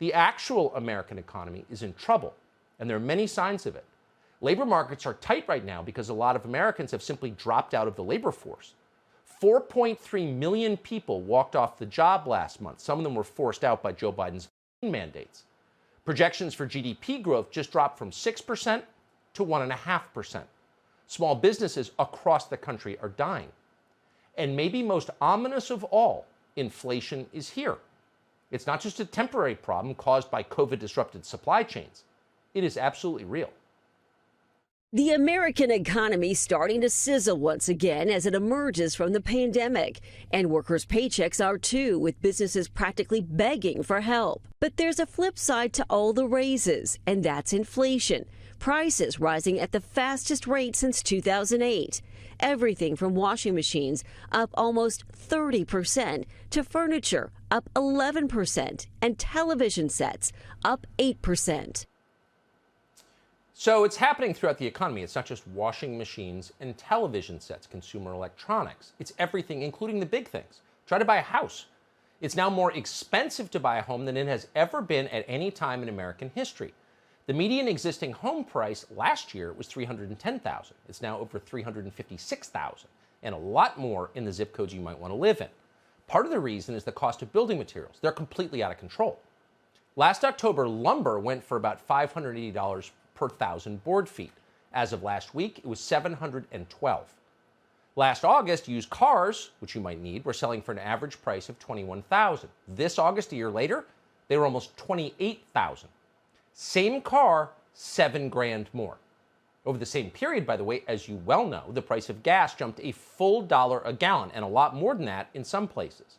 The actual American economy is in trouble, and there are many signs of it. Labor markets are tight right now because a lot of Americans have simply dropped out of the labor force. 4.3 million people walked off the job last month. Some of them were forced out by Joe Biden's mandates. Projections for GDP growth just dropped from 6% to 1.5%. Small businesses across the country are dying. And maybe most ominous of all, inflation is here. It's not just a temporary problem caused by COVID-disrupted supply chains. It is absolutely real. The American economy starting to sizzle once again as it emerges from the pandemic. And workers' paychecks are too, with businesses practically begging for help. But there's a flip side to all the raises, and that's inflation. Prices rising at the fastest rate since 2008. Everything from washing machines up almost 30% to furniture up 11% and television sets up 8%. So it's happening throughout the economy. It's not just washing machines and television sets, consumer electronics. It's everything, including the big things. Try to buy a house. It's now more expensive to buy a home than it has ever been at any time in American history. The median existing home price last year was $310,000. It's now over $356,000, and a lot more in the zip codes you might want to live in. Part of the reason is the cost of building materials. They're completely out of control. Last October, lumber went for about $580 per thousand board feet. As of last week, it was $712. Last August, used cars, which you might need, were selling for an average price of $21,000. This August, a year later, they were almost $28,000. Same car, $7,000 more. Over the same period, by the way, as you well know, the price of gas jumped a full $1 a gallon, and a lot more than that in some places.